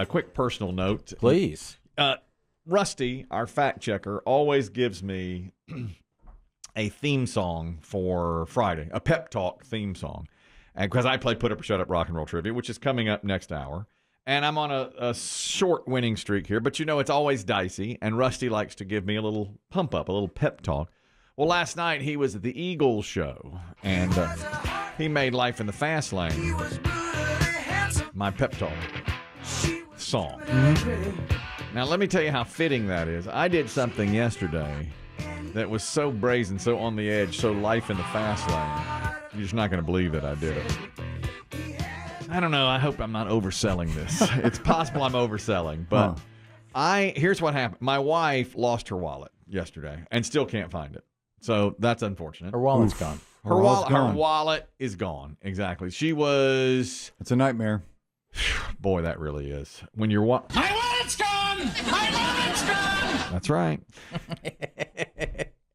a quick personal note. Please. Rusty, our fact checker, always gives me a theme song for Friday, a pep talk theme song. And because I play Put Up or Shut Up Rock and Roll Trivia, which is coming up next hour. And I'm on a short winning streak here, but it's always dicey. And Rusty likes to give me a little pump up, a little pep talk. Well, last night he was at the Eagles show, and he made Life in the Fast Lane my pep talk song. Mm-hmm. Now, let me tell you how fitting that is. I did something yesterday that was so brazen, so on the edge, so Life in the Fast Lane. You're just not going to believe that I did it. I don't know. I hope I'm not overselling this. It's possible I'm overselling, but here's what happened. My wife lost her wallet yesterday and still can't find it. So that's unfortunate. Her wallet's gone. Her wallet is gone. Exactly. It's a nightmare. Boy, that really is. When you're my wallet's gone. My wallet's gone. That's right.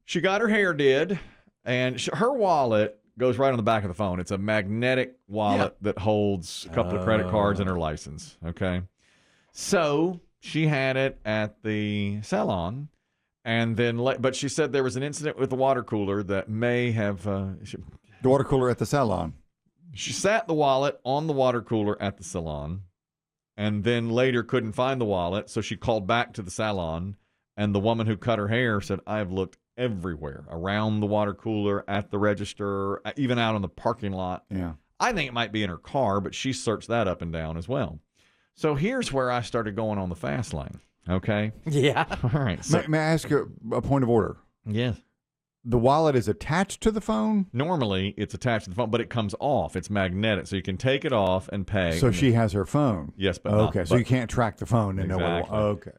She got her hair did, and her wallet goes right on the back of the phone. It's a magnetic wallet that holds a couple of credit cards and her license. Okay. So she had it at the salon, and then, but she said there was an incident with the water cooler that may have. The water cooler at the salon. She sat the wallet on the water cooler at the salon, and then later couldn't find the wallet, so she called back to the salon, and the woman who cut her hair said, "I've looked everywhere, around the water cooler, at the register, even out on the parking lot." Yeah. I think it might be in her car, but she searched that up and down as well. So here's where I started going on the fast lane. Okay? Yeah. All right. So, may I ask you a point of order? Yes. The wallet is attached to the phone? Normally, it's attached to the phone, but it comes off. It's magnetic, so you can take it off and pay. So she has her phone? Yes, but okay, so you can't track the phone and know where. Okay.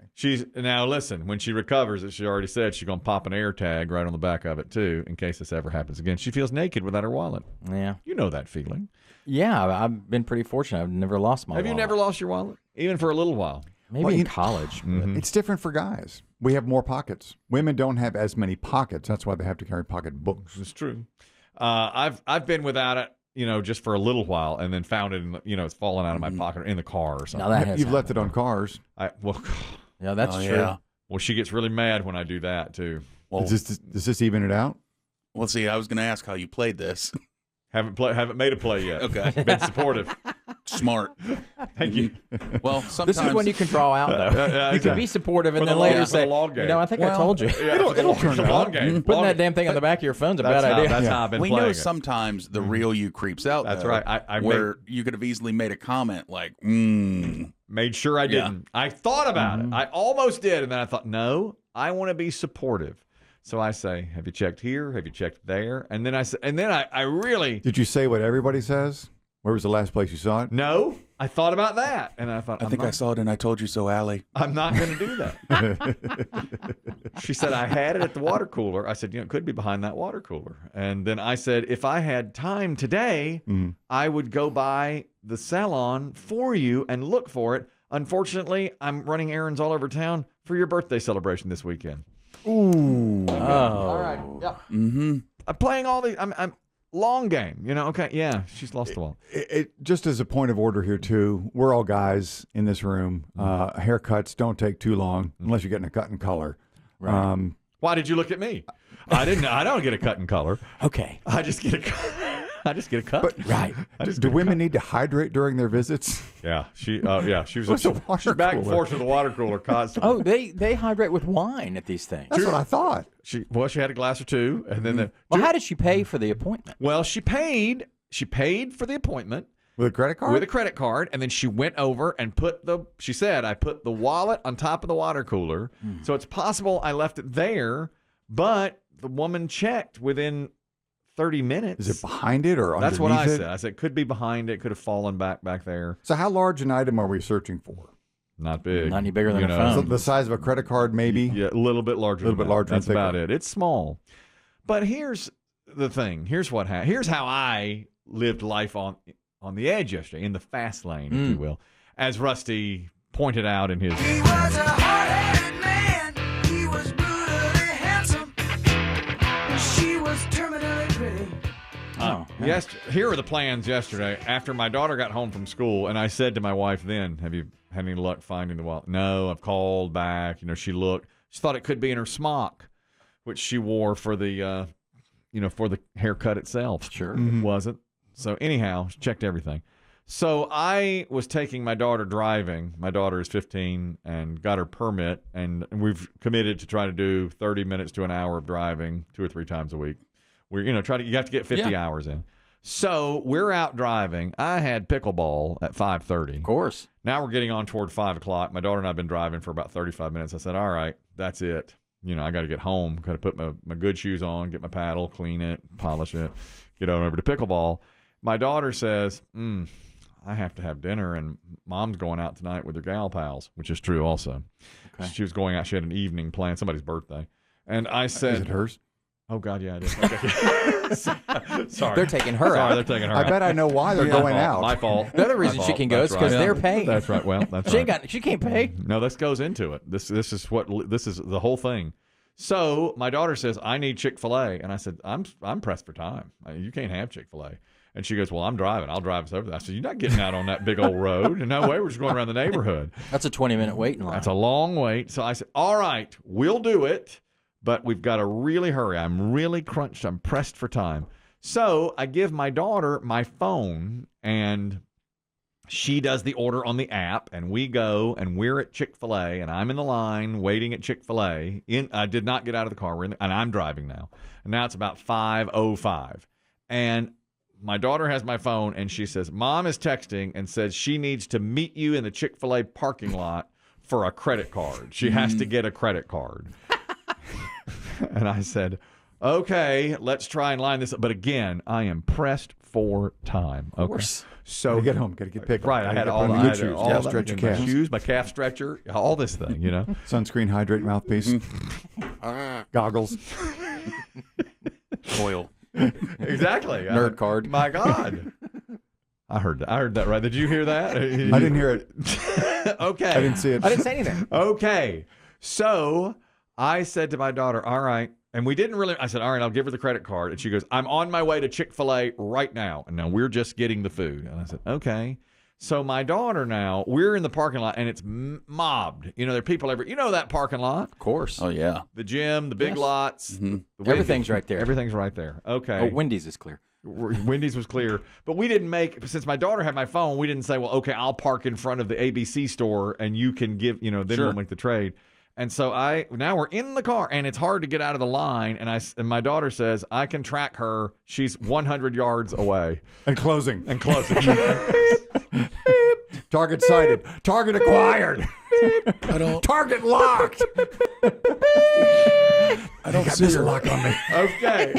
Now listen, when she recovers, as she already said, she's going to pop an air tag right on the back of it, too, in case this ever happens again. She feels naked without her wallet. Yeah. You know that feeling. Yeah, I've been pretty fortunate. I've never lost my wallet. Have you never lost your wallet? Even for a little while? Maybe in college. Mm-hmm. It's different for guys. We have more pockets. Women don't have as many pockets. That's why they have to carry pocket books. It's true. I've been without it, just for a little while, and then found it, it's fallen out of my pocket or in the car or something. You've left it on cars. Yeah, that's true. Yeah. Well, she gets really mad when I do that too. Well, does this even it out? Well, see, I was going to ask how you played this. Haven't made a play yet. Okay. Been supportive. Smart. Thank you. Well, sometimes this is when you can draw out, though. You can be supportive and then later say, I think I told you. It'll turn out. Long game. Putting that damn thing on the back of your phone's a bad idea. That's how I've been playing know it. sometimes the real you creeps out. That's though, right. Where you could have easily made a comment like, Made sure I didn't. I thought about it. I almost did, and then I thought, no, I want to be supportive. So I say, have you checked here? Have you checked there? And then I really... Did you say what everybody says? Where was the last place you saw it? No, I thought about that. And I thought, I saw it and I told you so, Allie. I'm not going to do that. She said, I had it at the water cooler. I said, it could be behind that water cooler. And then I said, if I had time today, I would go by the salon for you and look for it. Unfortunately, I'm running errands all over town for your birthday celebration this weekend. Ooh. Okay. All right. Yeah. Mm-hmm. I'm playing all these. I'm long game. Okay. Yeah. She's lost the wallet. Just as a point of order here too, we're all guys in this room. Haircuts don't take too long unless you're getting a cut and color. Right. Why did you look at me? I don't get a cut and color. Okay. I just get a cut. But, right. Do women need to hydrate during their visits? Yeah. She's back and forth to the water cooler constantly. Oh, they hydrate with wine at these things. That's what I thought. She had a glass or two, and then how did she pay for the appointment? Well, she paid for the appointment with a credit card. With a credit card, and then she went over and she said, I put the wallet on top of the water cooler, so it's possible I left it there, but the woman checked within 30 minutes. Is it behind it or underneath it? That's what I said. I said it could be behind it. Could have fallen back there. So how large an item are we searching for? Not big. Not any bigger than a phone. So the size of a credit card, maybe? Yeah, a little bit larger. That's about it. It's small. But here's the thing. Here's how I lived life on the edge yesterday, in the fast lane, if you will. As Rusty pointed out in his... He was a hard-headed man. He was brutally handsome. She was terminally pretty. Oh, Yes. Here are the plans yesterday. After my daughter got home from school, and I said to my wife then, have you had any luck finding the wallet? No, I've called back. She looked. She thought it could be in her smock, which she wore for the, for the haircut itself. Sure. It wasn't. So anyhow, she checked everything. So I was taking my daughter driving. My daughter is 15 and got her permit, and we've committed to try to do 30 minutes to an hour of driving 2 or 3 times a week. We're you have to get 50 hours in. So we're out driving. I had pickleball at 5:30. Of course. Now we're getting on toward 5 o'clock. My daughter and I have been driving for about 35 minutes. I said, all right, that's it. I got to get home. Got to put my good shoes on, get my paddle, clean it, polish it, get on over to pickleball. My daughter says, I have to have dinner, and Mom's going out tonight with her gal pals, which is true also. Okay. She was going out. She had an evening plan, somebody's birthday. And I said... Is it hers? Oh, God, yeah, it is. Okay. Sorry. They're taking her out. They're taking her out. I bet I know why they're going out. My fault. The other reason she can go is because they're paying. That's right. Well, that's right. She can't pay. No, this goes into it. This is the whole thing. So my daughter says, I need Chick-fil-A. And I said, I'm pressed for time. You can't have Chick-fil-A. And she goes, well, I'm driving. I'll drive us over there. I said, you're not getting out on that big old road. No way. We're just going around the neighborhood. That's a 20-minute waiting line. That's a long wait. So I said, all right, we'll do it, but we've got to really hurry. I'm really crunched. I'm pressed for time. So I give my daughter my phone, and she does the order on the app, and we go, and we're at Chick-fil-A, and I'm in the line waiting at Chick-fil-A. I did not get out of the car, and I'm driving now. And now it's about 5:05. And my daughter has my phone, and she says, Mom is texting and says she needs to meet you in the Chick-fil-A parking lot for a credit card. She has to get a credit card. And I said, okay, let's try and line this up. But again, I am pressed for time. Okay. Of course. So get home, got to get picked up. Right, I had all the shoes, all stretch your my calves. shoes, my calf stretcher, all this thing, Sunscreen, hydrate, mouthpiece, goggles, Oil. Exactly. Nerd card. My God. I heard that right. Did you hear that? I didn't hear it. Okay. I didn't see it. I didn't say anything. Okay. So I said to my daughter, all right. And we didn't really, I said, all right, I'll give her the credit card. And she goes, I'm on my way to Chick-fil-A right now. And now we're just getting the food. And I said, okay. So my daughter now, we're in the parking lot, and it's mobbed. There are people everywhere. You know that parking lot? Of course. Oh, yeah. The gym, the big lots. Mm-hmm. Everything's right there. Everything's right there. Okay. Oh, Wendy's is clear. Wendy's was clear. But we didn't since my daughter had my phone, we didn't say, well, okay, I'll park in front of the ABC store, and you can give, then we'll make the trade. And so now we're in the car, and it's hard to get out of the line. And my daughter says, I can track her. She's 100 yards away. And closing. Target sighted. Target acquired. Target locked. I don't see her. Lock on me. Okay.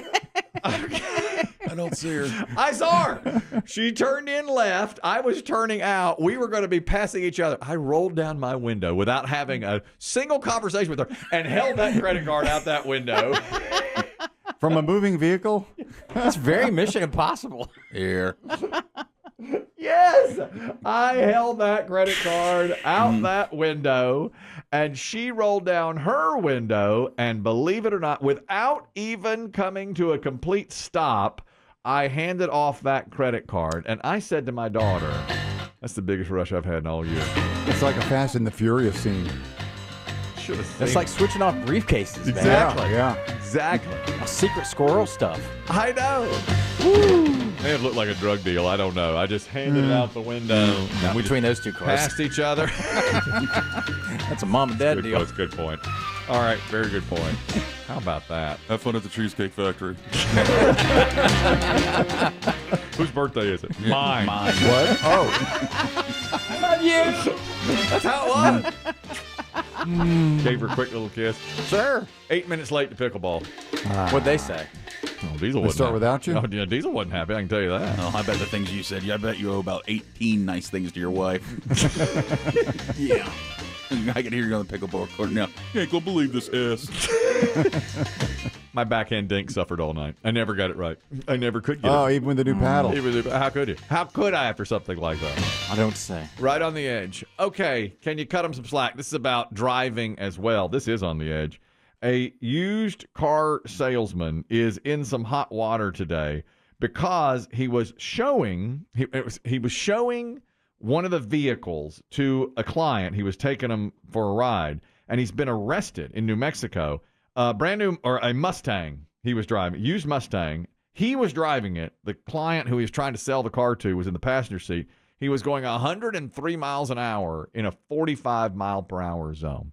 I don't see her. I saw her. She turned in left. I was turning out. We were going to be passing each other. I rolled down my window without having a single conversation with her and held that credit card out that window. From a moving vehicle? That's very Mission Impossible. Here. Yes. I held that credit card out that window, and she rolled down her window, and believe it or not, without even coming to a complete stop, I handed off that credit card, and I said to my daughter, that's the biggest rush I've had in all year. It's like a Fast and the Furious scene. That's like switching off briefcases, man. Exactly. Yeah. Exactly. Secret squirrel stuff. I know. Woo. May have looked like a drug deal. I don't know. I just handed it out the window. Not between those two cars. Passed each other. That's a mom and dad deal. That's a good point. All right. Very good point. How about that? Have fun at the Cheesecake Factory. Whose birthday is it? Mine. What? Oh. Not you. That's how it was. Gave her a quick little kiss. Sure. 8 minutes late to pickleball. What'd they say? Oh, Diesel They wasn't start happy. without you? Oh, yeah, Diesel wasn't happy. I can tell you that. Oh, I bet the things you said. I bet you owe about 18 nice things to your wife. Yeah. I can hear you on the pickleball court now. You ain't gonna believe this ass. My backhand dink suffered all night. I never got it right. I never could get Oh, it. even with the new paddle. How could you? How could I after something like that? I don't say. Right on the edge. Okay, can you cut him some slack? This is about driving as well. This is on the edge. A used car salesman is in some hot water today because he was showing one of the vehicles to a client. He was taking him for a ride, and he's been arrested in New Mexico. Brand new, or a Mustang he was driving, used Mustang. He was driving it. The client who he was trying to sell the car to was in the passenger seat. He was going 103 miles an hour in a 45 mile per hour zone.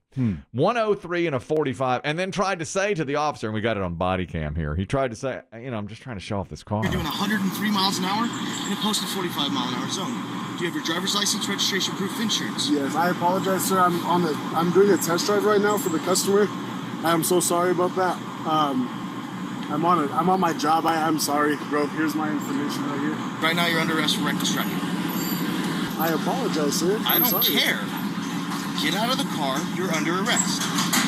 103 and a 45, and then tried to say to the officer, and we got it on body cam here. He tried to say, I'm just trying to show off this car. You're doing 103 miles an hour in a posted 45 mile an hour zone. Do you have your driver's license, registration, proof, insurance? Yes, I apologize, sir. I'm doing a test drive right now for the customer. I am so sorry about that. I'm on my job. I'm sorry, bro. Here's my information right here. Right now, you're under arrest for reckless driving. I apologize, sir. I don't care. Get out of the car. You're under arrest.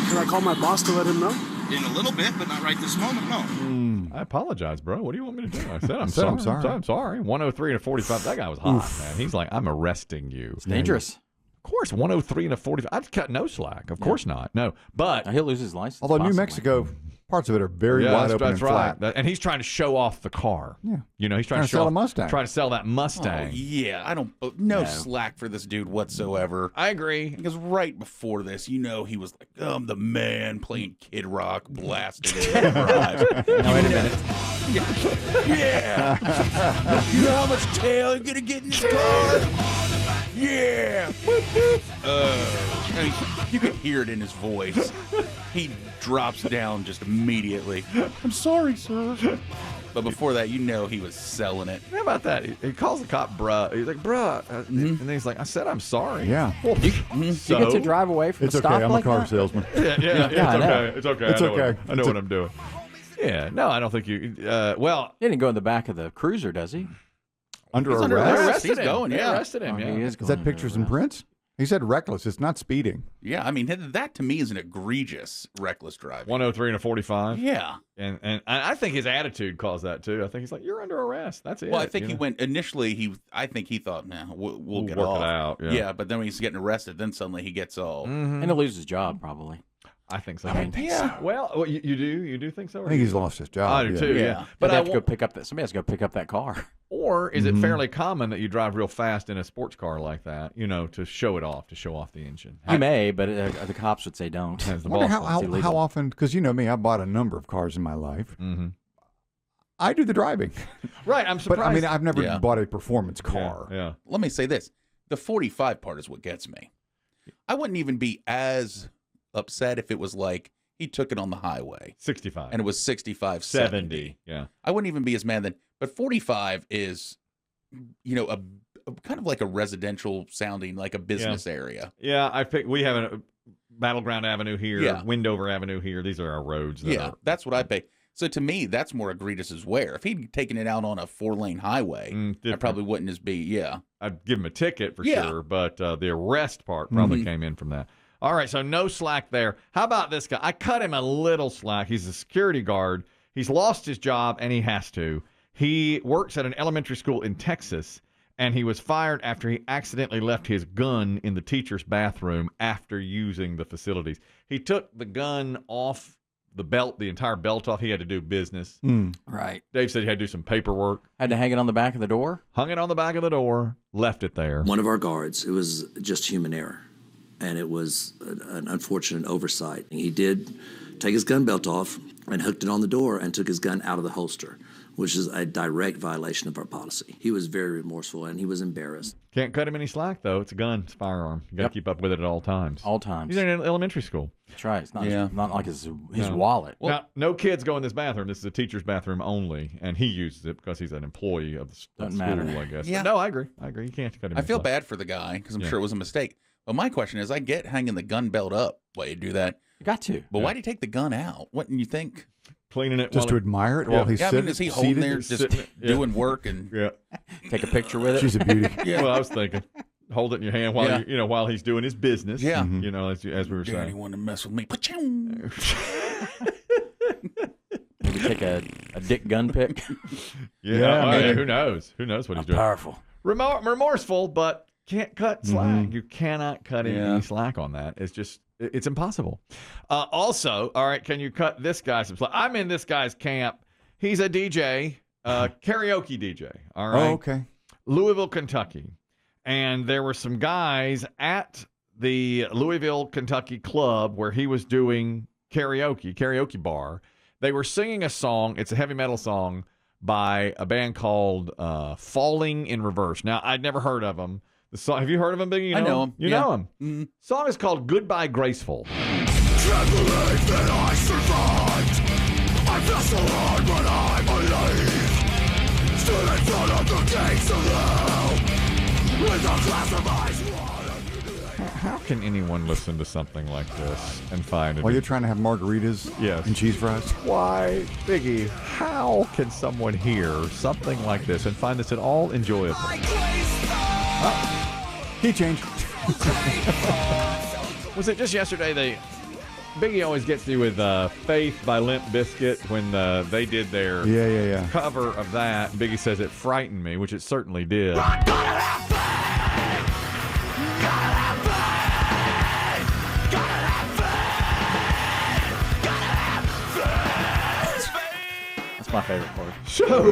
Can I call my boss to let him know? In a little bit, but not right this moment, no. I apologize, bro. What do you want me to do? I said I'm sorry. I'm sorry. 103 and a 45. That guy was hot, man. He's like, I'm arresting you. It's dangerous. Of course, 103 and a 45. I'd cut no slack. Of course not. No, but he'll lose his license. Although New Mexico, parts of it are very wide open and flat. And he's trying to show off the car. Yeah. He's trying to sell a Mustang. Trying to sell that Mustang. Oh, yeah, I don't. No slack for this dude whatsoever. I agree. Because right before this, he was like, I'm the man, playing Kid Rock, blasting it. Now, wait a minute. Yeah. You know how much tail you're going to get in this car? Yeah. You can hear it in his voice. He drops down just immediately. I'm sorry, sir. But before that, he was selling it. How about that? He calls the cop, bruh. He's like, bruh. And then he's like, I said I'm sorry. Yeah. Well, You get to drive away from It's a okay. stop I'm like a car that? salesman. Yeah, it's okay. It's okay. I know what I'm doing. Yeah. No, I don't think you. Well, He didn't go in the back of the cruiser, does he? Under He's arrest? under arrest. He's He's going, They yeah. arrested him, He yeah. is Is going that under pictures and arrest. prints? He said reckless. It's not speeding. Yeah, I mean, that to me is an egregious reckless driving. 103 and a 45. Yeah. And I think his attitude caused that, too. I think he's like, you're under arrest. That's it. Well, I think he went initially. I think he thought, nah, we'll get work off. it out. Yeah, but then when he's getting arrested, then suddenly he gets all. And he'll lose his job, probably. I think so. I mean, yeah. Well, you do think so? I think he's lost his job. I do too. Yeah. But But I have to go pick up that. Somebody has to go pick up that car. Or is it fairly common that you drive real fast in a sports car like that? To show it off, to show off the engine. You may, but the cops would say don't. As the I wonder boss wants. how often, because you know me, I bought a number of cars in my life. Mm-hmm. I do the driving. Right. I'm surprised. But I mean, I've never Yeah. bought a performance car. Yeah. Let me say this: the 45 part is what gets me. I wouldn't even be as upset if it was like he took it on the highway 65. and it was 65, 70. Yeah. I wouldn't even be as mad then. But 45 is, a kind of like a residential sounding, like a business area. Yeah. We have a Battleground Avenue here, Yeah. Windover Avenue here. These are our roads. That's what I pay. So to me, that's more egregious as where. If he'd taken it out on a 4-lane highway, I different. probably wouldn't as be, yeah. I'd give him a ticket for Yeah. sure, but the arrest part probably came in from that. All right, so no slack there. How about this guy? I cut him a little slack. He's a security guard. He's lost his job, and he has to. He works at an elementary school in Texas, and he was fired after he accidentally left his gun in the teacher's bathroom after using the facilities. He took the gun off the belt, the entire belt off. He had to do business. Right. Dave said he had to do some paperwork. Had to hang it on the back of the door. Hung it on the back of the door, left it there. One of our guards, it was just human error, and it was an unfortunate oversight. He did take his gun belt off and hooked it on the door and took his gun out of the holster, which is a direct violation of our policy. He was very remorseful, and he was embarrassed. Can't cut him any slack, though. It's a gun. It's a firearm. You got to keep up with it at all times. All times. He's in an elementary school. That's right. It's not, Yeah. not like his wallet. Now, no kids go in this bathroom. This is a teacher's bathroom only, and he uses it because he's an employee of the school, Doesn't matter. I guess. Yeah. But no, I agree. You can't cut him I any feel slack. bad for the guy because I'm Yeah. sure it was a mistake. But my question is, I get hanging the gun belt up. Why you do that? You got to. But why do you take the gun out? What do you think? Cleaning it Just to while admire it Yeah. while he's Yeah, I sitting. mean, is he holding seated? there just sitting- yeah. doing work and Yeah. Take a picture with it. She's a beauty. yeah? Well, I was thinking, hold it in your hand while Yeah. while he's doing his business. Yeah. As we were Daddy saying. want to mess with me? Pa-chow. Maybe take a dick gun pick. Yeah. maybe. Who knows? Who knows what he's doing? Powerful. Remorseful, but can't cut slack. You cannot cut any slack on that. It's just, it's impossible. Also, all right, can you cut this guy some slack? I'm in this guy's camp. He's a DJ. Karaoke DJ. All right. Oh, okay. Louisville, Kentucky. And there were some guys at the Louisville, Kentucky club where he was doing karaoke bar. They were singing a song. It's a heavy metal song by a band called Falling in Reverse. Now, I'd never heard of them. The song, have you heard of them, Biggie? I know them. You know them. Mm-hmm. Song is called Goodbye Graceful. Can't believe that I survived. I feel so hard, but I believe. Stood in front of the gates of hell with a glass of ice water. How can anyone listen to something like this and find it? While you're trying to have margaritas and cheese fries? Why, Biggie, how can someone hear something like this and find this at all enjoyable? Key change. Was it just yesterday Biggie always gets me with Faith by Limp Bizkit when they did their cover of that. Biggie says it frightened me, which it certainly did. That's my favorite part. So,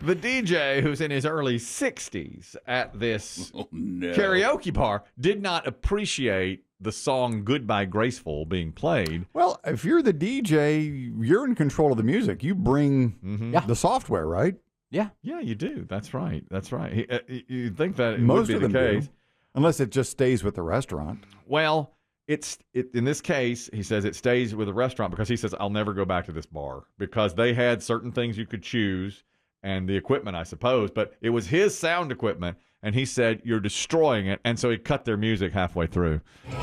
the DJ, who's in his early 60s at this karaoke bar, did not appreciate the song Goodbye Graceful being played. Well, if you're the DJ, you're in control of the music. You bring the software, right? Yeah. Yeah, you do. That's right. That's right. You'd think that Most would be of the them case. do. Unless it just stays with the restaurant. Well, in this case, he says it stays with the restaurant because he says, I'll never go back to this bar because they had certain things you could choose and the equipment, I suppose, but it was his sound equipment, and he said, you're destroying it, and so he cut their music halfway through. Bye,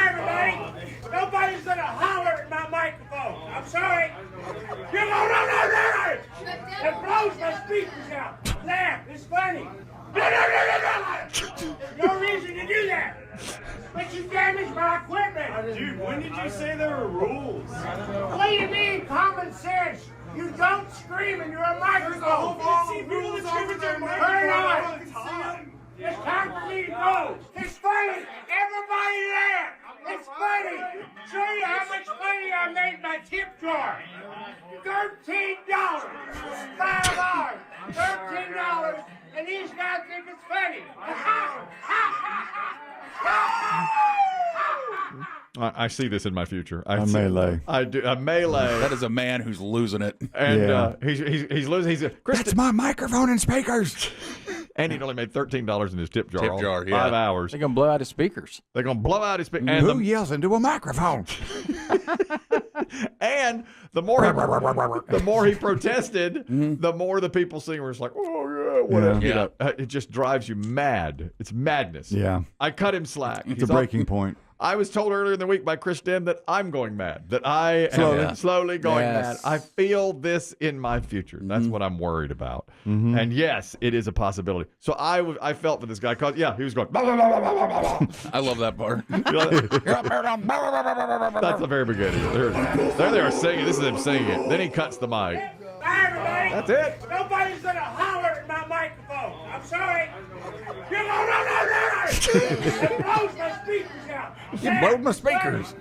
everybody. Nobody's going to holler at my microphone. I'm sorry. You're going it blows my speakers out. Laugh. It's funny. There's no reason to do that. But you damaged my equipment. Dude, when did you say there were rules? What do you mean, common sense? You don't scream in your microphone. Turn it on. It's time for me to go. It's funny. Everybody laugh. It's funny. Show you how much money I made in my tip jar. $13. 5 hours. $13. And these guys think it's funny. I see this in my future. A melee. I do. A melee. That is a man who's losing it. And he's losing. That's my microphone and speakers. And he'd only made $13 in his tip jar. 5 hours. They're going to blow out his speakers. They're going to blow out his speakers. Who yells into a microphone? And the more he protested, the more the people singing were just like, oh, yeah, whatever. Yeah. You know, it just drives you mad. It's madness. Yeah. I cut him slack. It's a breaking point. I was told earlier in the week by Chris Demm that I'm going mad, that I am slowly going mad. I feel this in my future. That's what I'm worried about. And yes, it is a possibility. So I felt for this guy because, he was going, blah, blah, blah, blah, blah, blah. I love that part. That's the very beginning. There they are singing. This is him singing it. Then he cuts the mic. Bye, everybody. That's it. Nobody's going to holler at my microphone. I'm sorry. You're going it blows my speakers out. You blowed my speakers.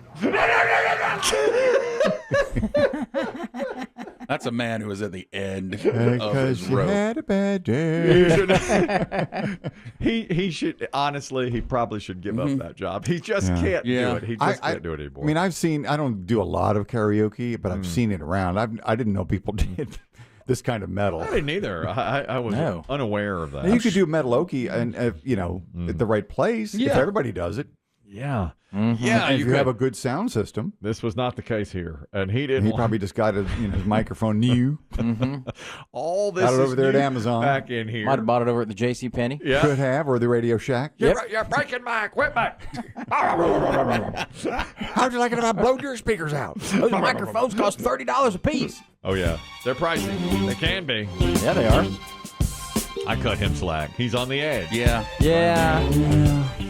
That's a man who is at the end of Because his you rope. had a bad day. He should, honestly, he probably should give up that job. He just can't do it. He just can't do it anymore. I mean, I don't do a lot of karaoke, but I've seen it around. I didn't know people did this kind of metal. I didn't either. I was unaware of that. Now, you could do metal-okie and, at the right place if everybody does it. Yeah. Yeah, if you have a good sound system. This was not the case here, and he didn't. He probably just got his microphone new. All this got it is over there at new Amazon. back in here. Might have bought it over at the JCPenney. Yeah. Could have, or the Radio Shack. You're breaking my equipment. How'd you like it if I blowed your speakers out? Those microphones cost $30 a piece. Oh yeah, they're pricey. They can be. Yeah, they are. I cut him slack. He's on the edge. Yeah. Yeah.